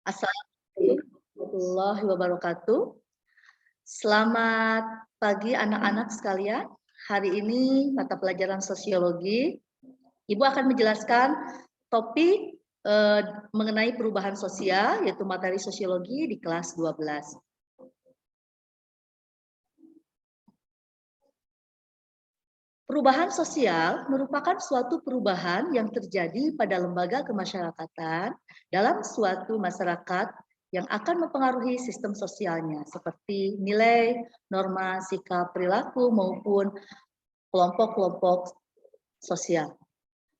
Assalamualaikum warahmatullahi wabarakatuh. Selamat pagi anak-anak sekalian. Hari ini mata pelajaran sosiologi, Ibu akan menjelaskan topik mengenai perubahan sosial, yaitu materi sosiologi di kelas 12. Perubahan sosial merupakan suatu perubahan yang terjadi pada lembaga kemasyarakatan dalam suatu masyarakat yang akan mempengaruhi sistem sosialnya, seperti nilai, norma, sikap, perilaku, maupun kelompok-kelompok sosial.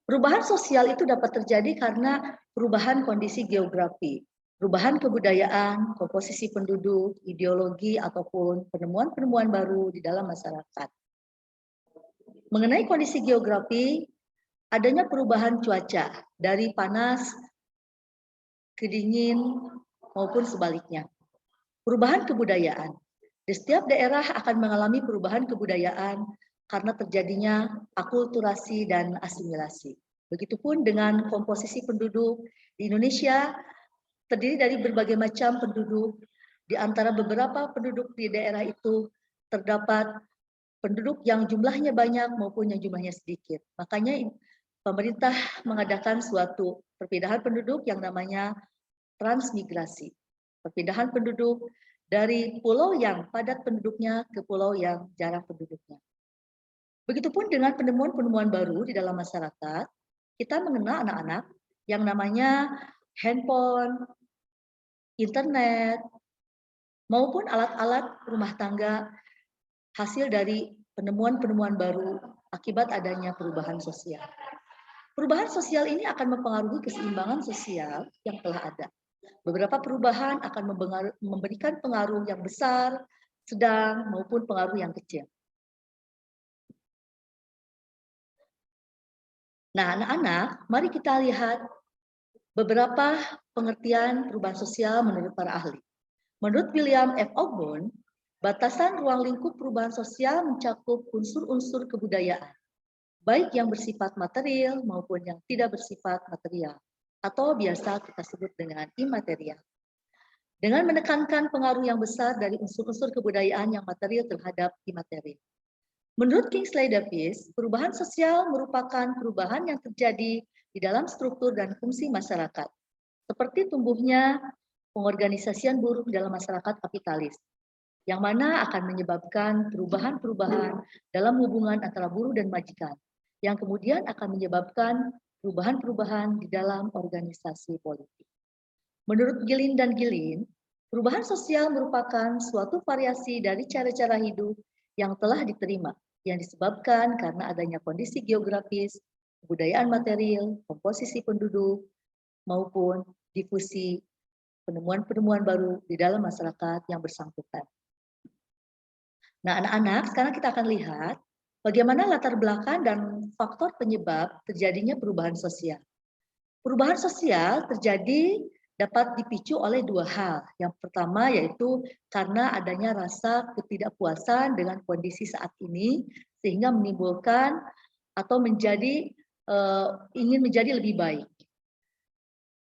Perubahan sosial itu dapat terjadi karena perubahan kondisi geografi, perubahan kebudayaan, komposisi penduduk, ideologi, ataupun penemuan-penemuan baru di dalam masyarakat. Mengenai kondisi geografi, adanya perubahan cuaca dari panas ke dingin maupun sebaliknya. Perubahan kebudayaan. Di setiap daerah akan mengalami perubahan kebudayaan karena terjadinya akulturasi dan asimilasi. Begitupun dengan komposisi penduduk di Indonesia terdiri dari berbagai macam penduduk. Di antara beberapa penduduk di daerah itu terdapat penduduk yang jumlahnya banyak maupun yang jumlahnya sedikit. Makanya pemerintah mengadakan suatu perpindahan penduduk yang namanya transmigrasi. Perpindahan penduduk dari pulau yang padat penduduknya ke pulau yang jarang penduduknya. Begitupun dengan penemuan-penemuan baru di dalam masyarakat, kita mengenal anak-anak yang namanya handphone, internet, maupun alat-alat rumah tangga hasil dari penemuan-penemuan baru akibat adanya perubahan sosial. Perubahan sosial ini akan mempengaruhi keseimbangan sosial yang telah ada. Beberapa perubahan akan memberikan pengaruh yang besar, sedang, maupun pengaruh yang kecil. Nah, anak-anak, mari kita lihat beberapa pengertian perubahan sosial menurut para ahli. Menurut William F. Ogburn, batasan ruang lingkup perubahan sosial mencakup unsur-unsur kebudayaan, baik yang bersifat material maupun yang tidak bersifat material, atau biasa kita sebut dengan imaterial. Dengan menekankan pengaruh yang besar dari unsur-unsur kebudayaan yang material terhadap imaterial. Menurut Kingsley Davis, perubahan sosial merupakan perubahan yang terjadi di dalam struktur dan fungsi masyarakat, seperti tumbuhnya pengorganisasian buruh dalam masyarakat kapitalis, yang mana akan menyebabkan perubahan-perubahan dalam hubungan antara buruh dan majikan, yang kemudian akan menyebabkan perubahan-perubahan di dalam organisasi politik. Menurut Gilin dan Gilin, perubahan sosial merupakan suatu variasi dari cara-cara hidup yang telah diterima, yang disebabkan karena adanya kondisi geografis, kebudayaan material, komposisi penduduk, maupun difusi penemuan-penemuan baru di dalam masyarakat yang bersangkutan. Nah, anak-anak, sekarang kita akan lihat bagaimana latar belakang dan faktor penyebab terjadinya perubahan sosial. Perubahan sosial terjadi dapat dipicu oleh dua hal. Yang pertama yaitu karena adanya rasa ketidakpuasan dengan kondisi saat ini, sehingga menimbulkan atau ingin menjadi lebih baik.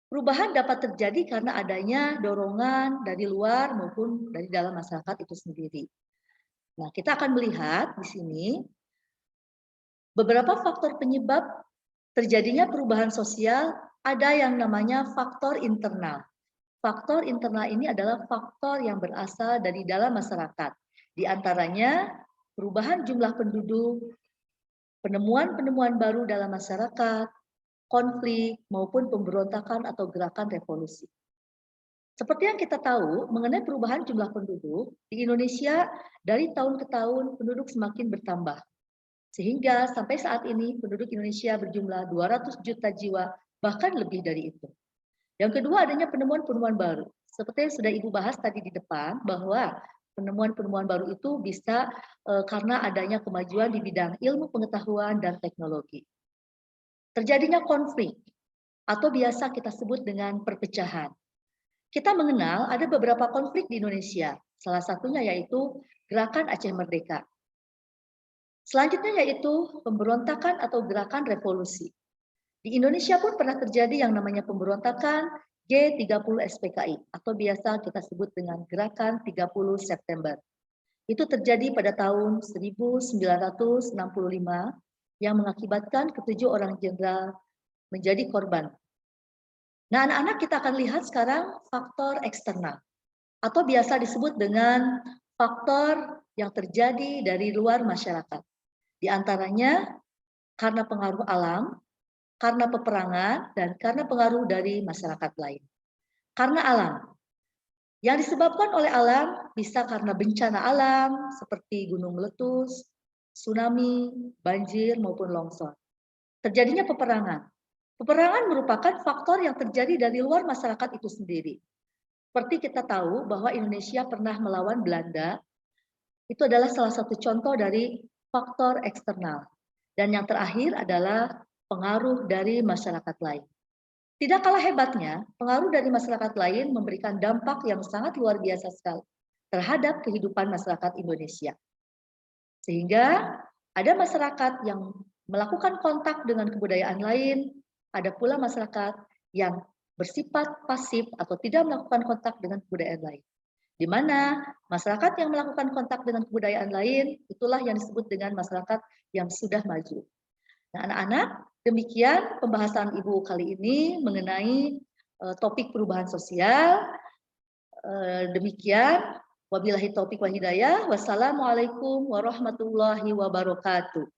Perubahan dapat terjadi karena adanya dorongan dari luar maupun dari dalam masyarakat itu sendiri. Nah, kita akan melihat di sini beberapa faktor penyebab terjadinya perubahan sosial. Ada yang namanya faktor internal. Faktor internal ini adalah faktor yang berasal dari dalam masyarakat. Di antaranya perubahan jumlah penduduk, penemuan-penemuan baru dalam masyarakat, konflik, maupun pemberontakan atau gerakan revolusi. Seperti yang kita tahu, mengenai perubahan jumlah penduduk, di Indonesia dari tahun ke tahun penduduk semakin bertambah. Sehingga sampai saat ini penduduk Indonesia berjumlah 200 juta jiwa, bahkan lebih dari itu. Yang kedua, adanya penemuan-penemuan baru. Seperti yang sudah Ibu bahas tadi di depan, bahwa penemuan-penemuan baru itu bisa karena adanya kemajuan di bidang ilmu pengetahuan dan teknologi. Terjadinya konflik, atau biasa kita sebut dengan perpecahan. Kita mengenal ada beberapa konflik di Indonesia, salah satunya yaitu Gerakan Aceh Merdeka. Selanjutnya yaitu pemberontakan atau gerakan revolusi. Di Indonesia pun pernah terjadi yang namanya pemberontakan G30 SPKI atau biasa kita sebut dengan Gerakan 30 September. Itu terjadi pada tahun 1965 yang mengakibatkan ketujuh orang jenderal menjadi korban. Nah, anak-anak kita akan lihat sekarang faktor eksternal atau biasa disebut dengan faktor yang terjadi dari luar masyarakat. Di antaranya karena pengaruh alam, karena peperangan, dan karena pengaruh dari masyarakat lain. Karena alam, yang disebabkan oleh alam bisa karena bencana alam seperti gunung meletus, tsunami, banjir, maupun longsor. Terjadinya peperangan. Peperangan merupakan faktor yang terjadi dari luar masyarakat itu sendiri. Seperti kita tahu bahwa Indonesia pernah melawan Belanda, itu adalah salah satu contoh dari faktor eksternal. Dan yang terakhir adalah pengaruh dari masyarakat lain. Tidak kalah hebatnya, pengaruh dari masyarakat lain memberikan dampak yang sangat luar biasa sekali terhadap kehidupan masyarakat Indonesia. Sehingga ada masyarakat yang melakukan kontak dengan kebudayaan lain, ada pula masyarakat yang bersifat pasif atau tidak melakukan kontak dengan kebudayaan lain. Di mana masyarakat yang melakukan kontak dengan kebudayaan lain, itulah yang disebut dengan masyarakat yang sudah maju. Nah, anak-anak, demikian pembahasan Ibu kali ini mengenai topik perubahan sosial. Demikian, wabillahi taufiq wa hidayah. Wassalamualaikum warahmatullahi wabarakatuh.